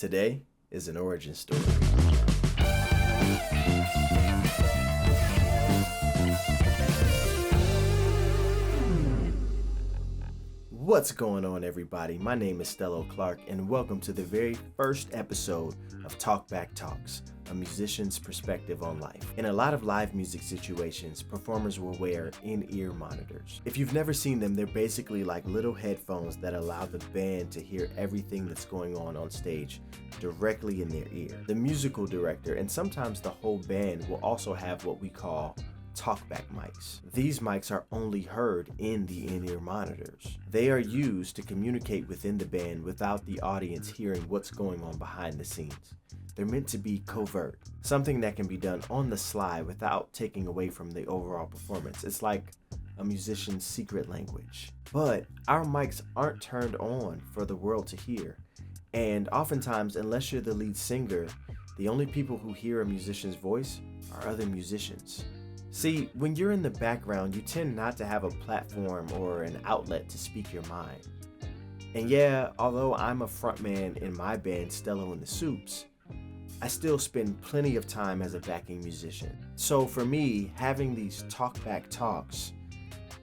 Today is an origin story. What's going on, everybody? My name is Stello Clark, and welcome to the very first episode of Talkback Talks, a musician's perspective on life. In a lot of live music situations, performers will wear in-ear monitors. If you've never seen them, they're basically like little headphones that allow the band to hear everything that's going on stage directly in their ear. The musical director and sometimes the whole band will also have what we call talkback mics. These mics are only heard in the in-ear monitors. They are used to communicate within the band without the audience hearing what's going on behind the scenes. They're meant to be covert, something that can be done on the sly without taking away from the overall performance. It's like a musician's secret language. But our mics aren't turned on for the world to hear. And oftentimes, unless you're the lead singer, the only people who hear a musician's voice are other musicians. See, when you're in the background, you tend not to have a platform or an outlet to speak your mind. And yeah, although I'm a frontman in my band, Stello and the Soups, I still spend plenty of time as a backing musician. So for me, having these talkback talks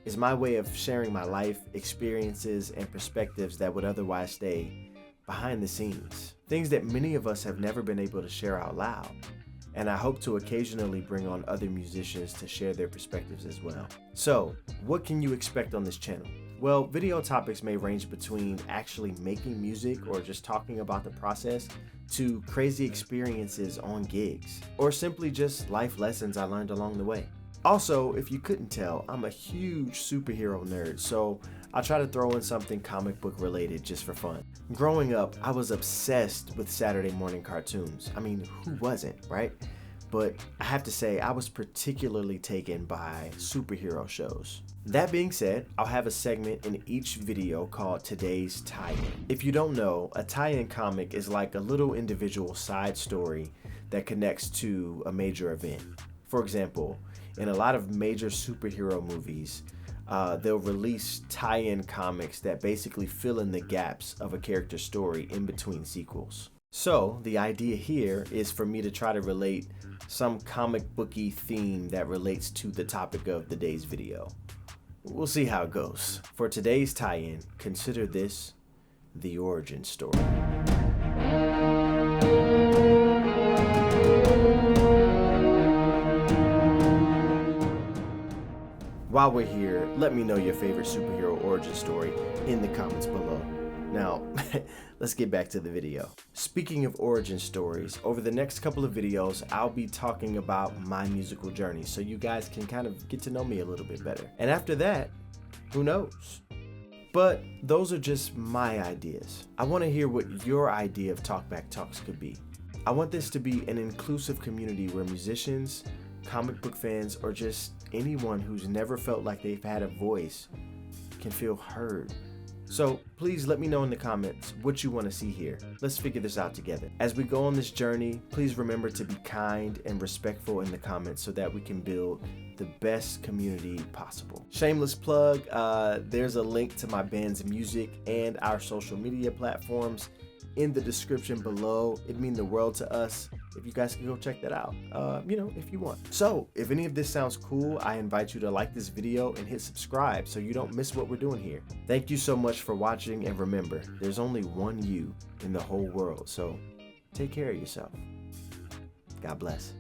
is my way of sharing my life experiences and perspectives that would otherwise stay behind the scenes. Things that many of us have never been able to share out loud. And I hope to occasionally bring on other musicians to share their perspectives as well. So, what can you expect on this channel? Well, video topics may range between actually making music or just talking about the process to crazy experiences on gigs, or simply just life lessons I learned along the way. Also, if you couldn't tell, I'm a huge superhero nerd, so I'll try to throw in something comic book related just for fun. Growing up, I was obsessed with Saturday morning cartoons. I mean, who wasn't, right? But I have to say, I was particularly taken by superhero shows. That being said, I'll have a segment in each video called Today's Tie-In. If you don't know, a tie-in comic is like a little individual side story that connects to a major event. For example, in a lot of major superhero movies, they'll release tie-in comics that basically fill in the gaps of a character's story in between sequels. So the idea here is for me to try to relate some comic booky theme that relates to the topic of the day's video. We'll see how it goes. For today's tie-in, consider this the origin story. While we're here, let me know your favorite superhero origin story in the comments below. Now, let's get back to the video. Speaking of origin stories, over the next couple of videos, I'll be talking about my musical journey so you guys can kind of get to know me a little bit better. And after that, who knows? But those are just my ideas. I want to hear what your idea of Talkback Talks could be. I want this to be an inclusive community where musicians, comic book fans, or just anyone who's never felt like they've had a voice can feel heard. So please let me know in the comments what you want to see here. Let's figure this out together. As we go on this journey, please remember to be kind and respectful in the comments so that we can build the best community possible. Shameless plug, there's a link to my band's music and our social media platforms in the description below. It'd mean the world to us if you guys can go check that out, if you want. So if any of this sounds cool, I invite you to like this video and hit subscribe so you don't miss what we're doing here. Thank you so much for watching, and remember, there's only one you in the whole world, so take care of yourself. God bless.